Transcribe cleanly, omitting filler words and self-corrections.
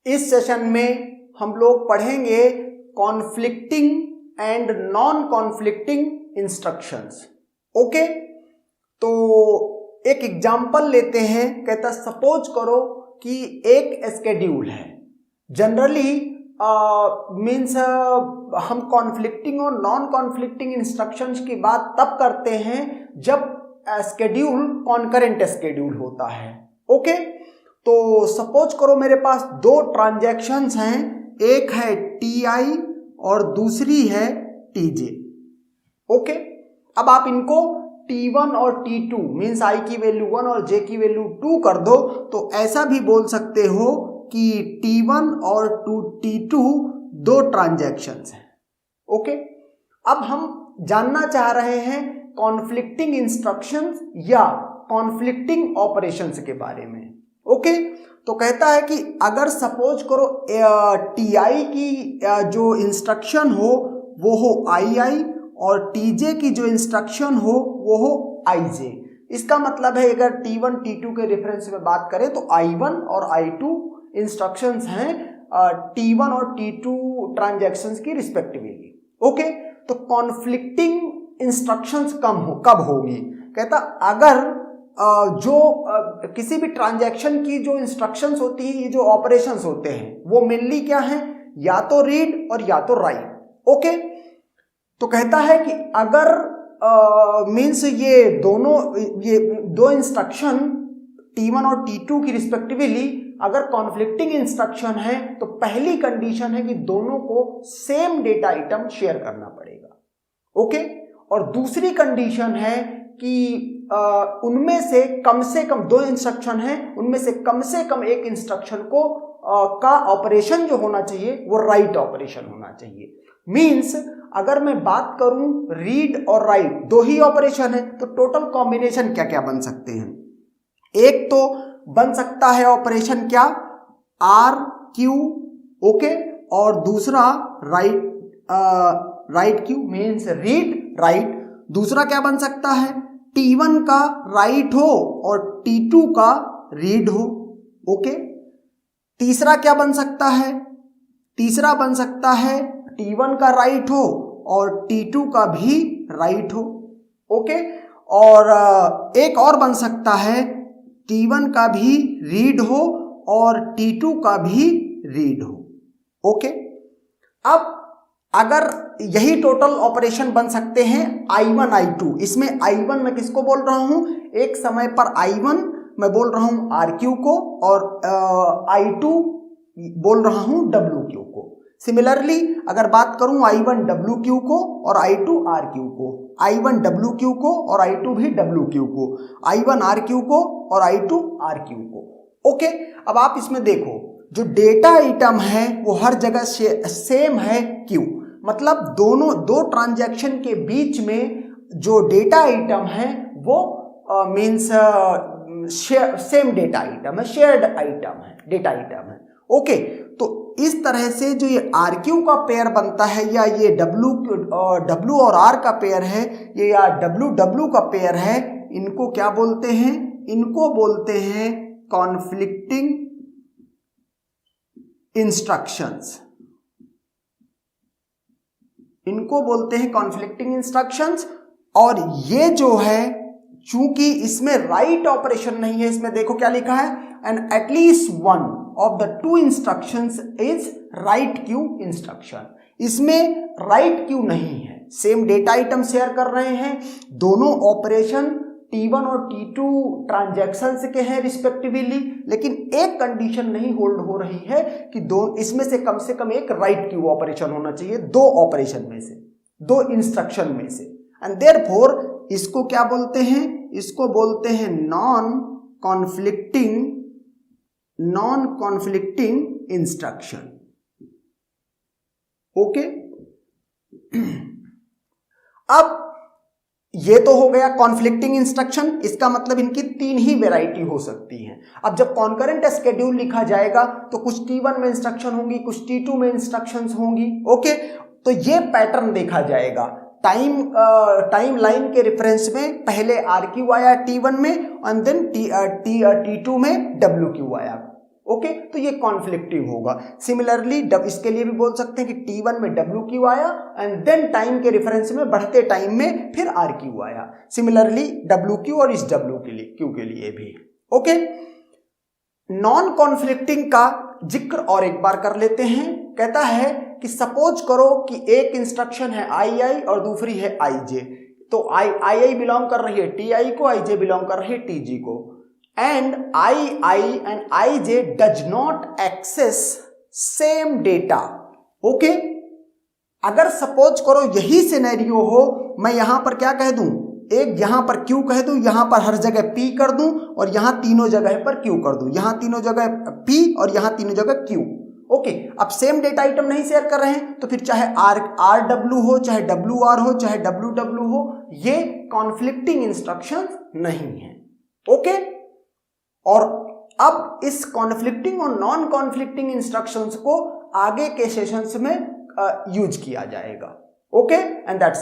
इस सेशन में हम लोग पढ़ेंगे conflicting and non conflicting instructions. Okay, तो एक एग्जांपल लेते हैं। कहता सपोज करो कि एक स्केड्यूल है। जनरली मीन्स हम कॉन्फ्लिक्टिंग और नॉन कॉन्फ्लिक्टिंग इंस्ट्रक्शंस की बात तब करते हैं जब स्केड्यूल कॉन्करेंट स्केड्यूल होता है। ओके, तो सपोज करो मेरे पास दो ट्रांजैक्शंस हैं, एक है टी और दूसरी है टीजे। ओके, अब आप इनको T1 और T2 मीन्स I की वैल्यू 1 और J की वैल्यू 2 कर दो, तो ऐसा भी बोल सकते हो कि T1 और T2 दो ट्रांजैक्शंस हैं। ओके, अब हम जानना चाह रहे हैं कॉन्फ्लिक्टिंग इंस्ट्रक्शंस या कॉन्फ्लिक्टिंग ऑपरेशंस के बारे में। ओके, तो कहता है कि अगर सपोज करो TI की जो इंस्ट्रक्शन हो वो हो II और TJ की जो इंस्ट्रक्शन हो वो हो IJ। इसका मतलब है अगर T1 T2 के रेफरेंस में बात करें तो I1 और I2 इंस्ट्रक्शंस हैं T1 और T2 ट्रांजैक्शंस की रिस्पेक्टिवली। ओके, तो कॉन्फ्लिक्टिंग इंस्ट्रक्शंस कब होगी? कहता अगर किसी भी ट्रांजैक्शन की जो इंस्ट्रक्शंस होती है, ये जो ऑपरेशंस होते हैं वो मेनली क्या हैं, या तो रीड और या तो राइट। ओके, तो कहता है कि अगर मीन्स ये दो इंस्ट्रक्शन T1 और T2 की रिस्पेक्टिवली अगर कॉन्फ्लिक्टिंग इंस्ट्रक्शन है तो पहली कंडीशन है कि दोनों को सेम डेटा आइटम शेयर करना पड़ेगा। ओके, और दूसरी कंडीशन है कि उनमें से कम दो इंस्ट्रक्शन हैं, उनमें से कम एक इंस्ट्रक्शन को का ऑपरेशन जो होना चाहिए वो राइट ऑपरेशन होना चाहिए। मीन्स अगर मैं बात करूं रीड और राइट दो ही ऑपरेशन है तो टोटल कॉम्बिनेशन क्या क्या बन सकते हैं? एक तो बन सकता है ऑपरेशन क्या, RQ। ओके, और दूसरा right Q means read write. दूसरा क्या बन सकता है, T1 का राइट हो और T2 का रीड हो। ओके, तीसरा क्या बन सकता है, तीसरा बन सकता है T1 का राइट हो और T2 का भी राइट हो। ओके, और एक और बन सकता है T1 का भी रीड हो और T2 का भी रीड हो। ओके, अब अगर यही टोटल ऑपरेशन बन सकते हैं I1 I2, इसमें I1 मैं किसको बोल रहा हूं, एक समय पर I1 मैं बोल रहा हूं RQ को और I2 बोल रहा हूं WQ को। सिमिलरली अगर बात करूं I1 WQ को और I2 RQ को, I1 WQ को और I2 भी WQ को, I1 RQ को और I2 RQ को। ओके, अब आप इसमें देखो जो डेटा आइटम है वो हर जगह सेम है Q, मतलब दो ट्रांजैक्शन के बीच में जो डेटा आइटम है वो मीन्स सेम डेटा आइटम है, शेयर्ड आइटम है, डेटा आइटम है। ओके, तो इस तरह से जो ये RQ का पेयर बनता है या ये W और R का पेयर है, ये या WW का पेयर है, इनको क्या बोलते हैं, इनको बोलते हैं कॉन्फ्लिक्टिंग इंस्ट्रक्शंस। इनको बोलते हैं कॉन्फ्लिक्टिंग इंस्ट्रक्शंस। और ये जो है चूंकि इसमें राइट ऑपरेशन नहीं है, इसमें देखो क्या लिखा है, and at least one of the two instructions is right Q instruction. इसमें राइट क्यू नहीं है, सेम डेटा आइटम शेयर कर रहे हैं, दोनों ऑपरेशन T1 और T2 ट्रांजैक्शंस के हैं रिस्पेक्टिवली, लेकिन एक कंडीशन नहीं होल्ड हो रही है कि इसमें से कम एक राइट क्यू ऑपरेशन होना चाहिए, दो ऑपरेशन में से, दो इंस्ट्रक्शन में से। एंड देयरफॉर इसको क्या बोलते हैं, इसको बोलते हैं नॉन कॉन्फ्लिक्टिंग इंस्ट्रक्शन। ओके, अब ये तो हो गया कॉन्फ्लिक्टिंग इंस्ट्रक्शन। इसका मतलब इनकी तीन ही वैरायटी हो सकती हैं। अब जब कॉन्करेंट स्केड्यूल लिखा जाएगा तो कुछ T1 में इंस्ट्रक्शन होंगी, कुछ T2 में इंस्ट्रक्शंस होंगी। ओके, तो ये पैटर्न देखा जाएगा। टाइम लाइन के रेफरेंस में पहले RQ आया T1 में एंड देन T2 में WQ आया। ओके, तो ये कॉन्फ्लिक्टिव होगा। सिमिलरली इसके लिए भी बोल सकते हैं कि T1 में WQ आया एंड देन टाइम के रेफरेंस में बढ़ते टाइम में फिर RQ आया। सिमिलरली WQ और इस Q के लिए भी। ओके, नॉन कॉन्फ्लिक्टिंग का जिक्र और एक बार कर लेते हैं। कहता है कि सपोज करो कि एक इंस्ट्रक्शन है II और दूसरी है IJ, तो II बिलोंग कर रही है TI को, IJ बिलोंग कर रही है TG को, and II and IJ does not access same data. Okay, अगर सपोज करो यही सिनेरियो हो, मैं यहां पर क्या कह दूं, एक यहां पर Q कह दूं, यहां पर हर जगह P कर दूं और यहां तीनों जगह पर Q कर दूं, यहां तीनों जगह P और यहां तीनों जगह Q। ओके, अब सेम डेटा आइटम नहीं शेयर कर रहे हैं तो फिर चाहे RW हो, चाहे WR हो, चाहे WW हो, ये कॉन्फ्लिक्टिंग इंस्ट्रक्शन नहीं है। ओके, और अब इस कॉन्फ्लिक्टिंग और नॉन कॉन्फ्लिक्टिंग इंस्ट्रक्शंस को आगे के सेशंस में यूज किया जाएगा। Okay, and that's